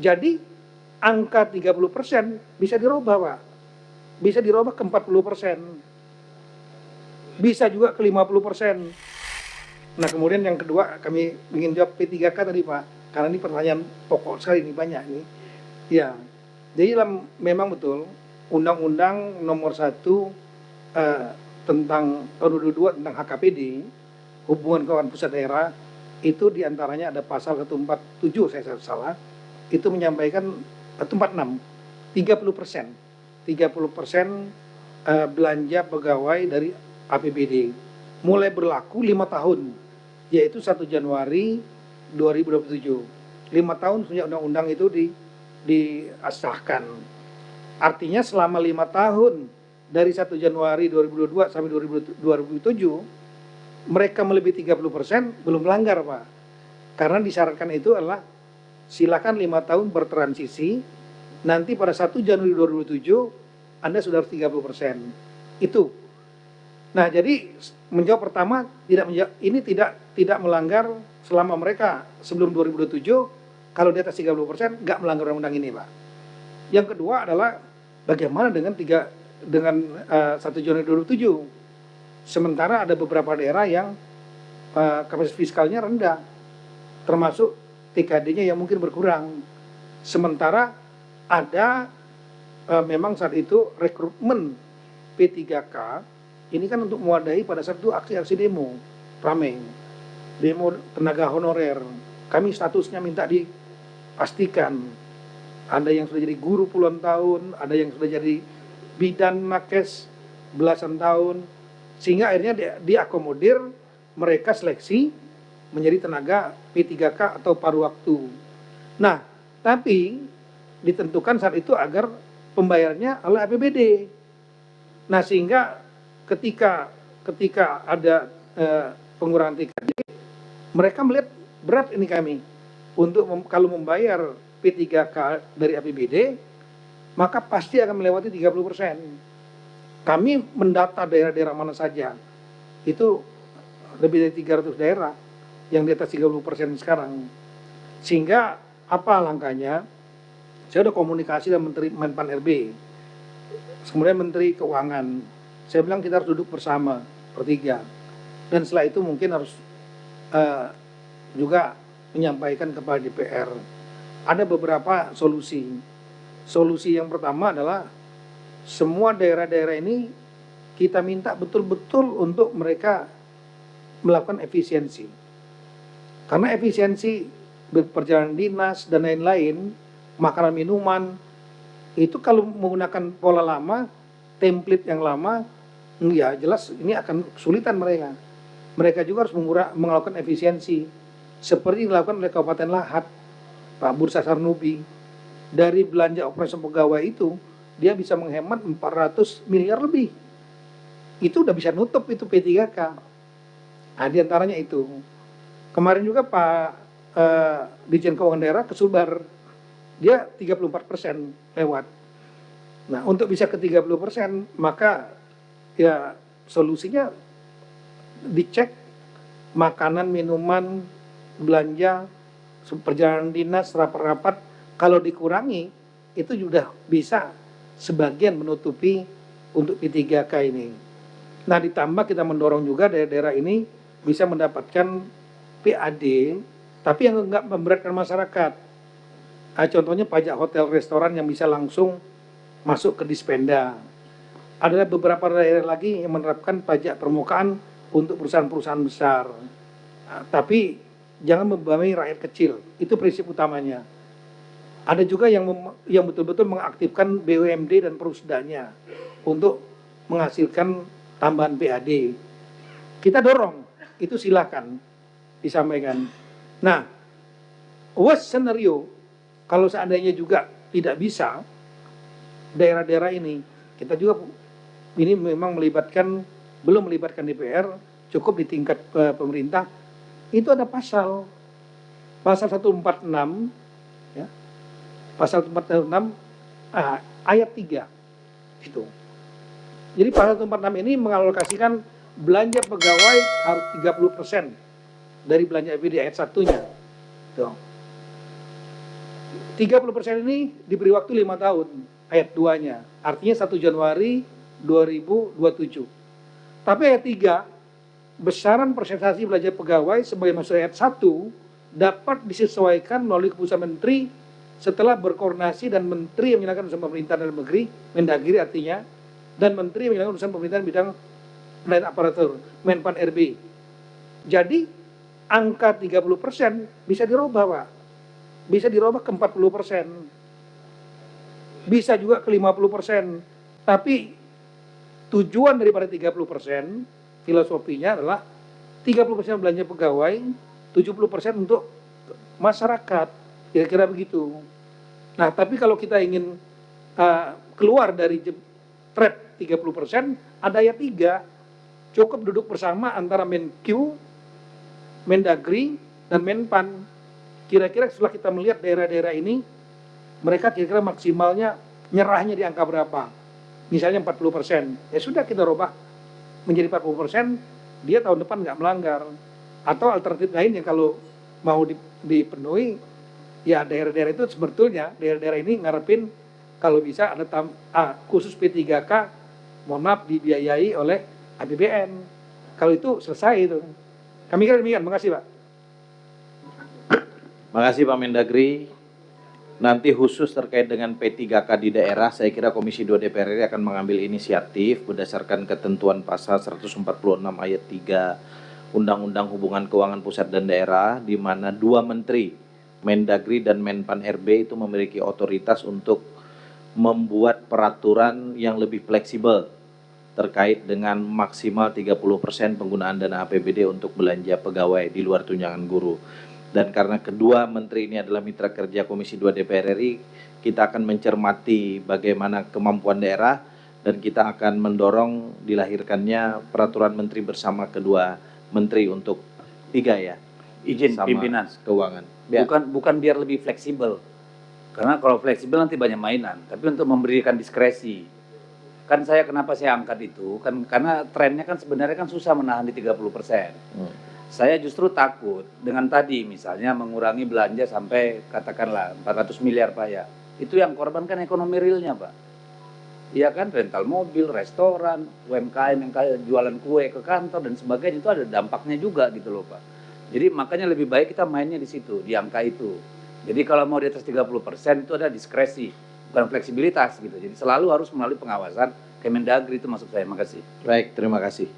Jadi angka 30% bisa dirubah, Pak. Bisa dirubah ke 40%. Bisa juga ke 50%. Nah, kemudian yang kedua kami ingin jawab P3K tadi, Pak. Karena ini pertanyaan pokok sekali, ini banyak ini. Ya, jadi memang betul Undang-Undang Nomor 1 tentang tahun 2022 tentang HKPD, hubungan kawan pusat daerah, itu diantaranya ada pasal 147, saya salah, itu menyampaikan 146, 30%, 30% belanja pegawai dari APBD, mulai berlaku 5 tahun, yaitu 1 Januari 2027. 5 tahun sejak undang-undang itu disahkan. Artinya selama 5 tahun dari 1 Januari 2022 sampai 2007, mereka melebihi 30% belum melanggar, Pak. Karena disyaratkan itu adalah silakan 5 tahun bertransisi, nanti pada 1 Januari 2007 Anda sudah harus 30%. Itu. Nah, jadi menjawab pertama, ini tidak melanggar selama mereka sebelum 2027, kalau di atas 30% nggak melanggar undang-undang ini, Pak. Yang kedua adalah bagaimana dengan 1 Januari 2007. Sementara ada beberapa daerah yang kapasitas fiskalnya rendah, termasuk TKD-nya yang mungkin berkurang. Sementara ada memang saat itu rekrutmen P3K ini kan untuk mewadahi pada saat itu aksi-aksi demo ramai, demo tenaga honorer. Kami statusnya minta dipastikan. Ada yang sudah jadi guru puluhan tahun, ada yang sudah jadi bidan nakes belasan tahun, sehingga akhirnya diakomodir, mereka seleksi menjadi tenaga P3K atau paruh waktu. Nah, tapi ditentukan saat itu agar pembayarnya oleh APBD. Nah, sehingga ketika ada pengurangan TKD, mereka melihat berat ini kami untuk kalau membayar P3K dari APBD, maka pasti akan melewati 30%. Kami mendata daerah-daerah mana saja, itu lebih dari 300 daerah yang di atas 30% sekarang. Sehingga apa langkahnya? Saya sudah komunikasi dengan Menteri Menpan RB, kemudian Menteri Keuangan. Saya bilang kita harus duduk bersama bertiga, dan setelah itu mungkin harus juga menyampaikan kepada DPR. Ada beberapa solusi. Solusi yang pertama adalah semua daerah-daerah ini kita minta betul-betul untuk mereka melakukan efisiensi. Karena efisiensi perjalanan dinas dan lain-lain, makanan minuman, itu kalau menggunakan pola lama, template yang lama, ya jelas ini akan kesulitan mereka. Mereka juga harus melakukan efisiensi, seperti dilakukan oleh Kabupaten Lahat, Pak Bursa Sarnubi. Dari belanja operasi pegawai itu, dia bisa menghemat 400 miliar lebih. Itu udah bisa nutup itu P3K. Nah, diantaranya itu. Kemarin juga Pak Dirjen Keuangan Daerah ke Sulbar, dia 34% lewat. Nah, untuk bisa ke 30%, maka ya solusinya dicek makanan, minuman, belanja, perjalanan dinas, rapat-rapat, kalau dikurangi, itu sudah bisa sebagian menutupi untuk P3K ini. Nah, ditambah kita mendorong juga daerah-daerah ini bisa mendapatkan PAD, tapi yang enggak memberatkan masyarakat. Contohnya pajak hotel restoran yang bisa langsung masuk ke Dispenda. Ada beberapa daerah lagi yang menerapkan pajak permukaan untuk perusahaan-perusahaan besar. Tapi jangan membebani rakyat kecil, itu prinsip utamanya. Ada juga yang betul-betul mengaktifkan BUMD dan Perusdanya untuk menghasilkan tambahan PAD. Kita dorong, itu silakan disampaikan. Nah, worst scenario, kalau seandainya juga tidak bisa, daerah-daerah ini, kita juga ini memang belum melibatkan DPR, cukup di tingkat pemerintah, itu ada pasal 146, ya, pasal 146 ayat 3 itu. Jadi pasal 146 ini mengalokasikan belanja pegawai harus 30% dari belanja APBD ayat 1-nya. Tuh. 30% ini diberi waktu 5 tahun, ayat 2-nya. Artinya 1 Januari 2027. Tapi ayat 3, besaran persentase belanja pegawai sebagai maksud ayat 1 dapat disesuaikan melalui keputusan menteri setelah berkoordinasi dan menteri yang menyalahkan urusan pemerintahan dalam negeri, Mendagri artinya, dan menteri yang menyalahkan urusan pemerintahan bidang pelayanan aparatur, Menpan RB. Jadi angka 30% bisa dirubah, Pak. Bisa dirubah ke 40%. Bisa juga ke 50%. Tapi tujuan daripada 30%, filosofinya adalah 30% belanja pegawai, 70% untuk masyarakat. Kira-kira begitu. Nah, tapi kalau kita ingin keluar dari trap 30%, ada ayat 3, cukup duduk bersama antara Menq, Mendagri, dan Menpan. Kira-kira setelah kita melihat daerah-daerah ini, mereka kira-kira maksimalnya nyerahnya di angka berapa? Misalnya 40%. Ya sudah, kita robah menjadi 40%, dia tahun depan nggak melanggar. Atau alternatif lain yang kalau mau dipenuhi, ya daerah-daerah itu sebetulnya, daerah-daerah ini ngarepin kalau bisa ada khusus P3K, mohon maaf, dibiayai oleh APBN. Kalau itu selesai itu. Kami kira demikian. Makasih, Pak. Makasih Pak Mendagri. Nanti khusus terkait dengan P3K di daerah, saya kira Komisi 2 DPR RI akan mengambil inisiatif berdasarkan ketentuan pasal 146 ayat 3 Undang-Undang Hubungan Keuangan Pusat dan Daerah, di mana 2 menteri, Mendagri dan Menpan RB, itu memiliki otoritas untuk membuat peraturan yang lebih fleksibel terkait dengan maksimal 30% penggunaan dana APBD untuk belanja pegawai di luar tunjangan guru. Dan karena kedua menteri ini adalah mitra kerja Komisi 2 DPR RI, kita akan mencermati bagaimana kemampuan daerah dan kita akan mendorong dilahirkannya peraturan menteri bersama kedua menteri untuk 3 ya. Izin pimpinan keuangan. Bukan biar lebih fleksibel. Karena kalau fleksibel nanti banyak mainan, tapi untuk memberikan diskresi. Kan kenapa saya angkat itu? Kan karena trennya kan sebenarnya kan susah menahan di 30%. Saya justru takut dengan tadi misalnya mengurangi belanja sampai katakanlah 400 miliar Pak ya. Itu yang korban kan ekonomi realnya Pak. Iya kan, rental mobil, restoran, UMKM yang jualan kue ke kantor dan sebagainya, itu ada dampaknya juga gitu loh Pak. Jadi makanya lebih baik kita mainnya di situ, di angka itu. Jadi kalau mau di atas 30% itu ada diskresi, bukan fleksibilitas gitu. Jadi selalu harus melalui pengawasan Kemendagri, itu maksud saya. Makasih. Baik, terima kasih.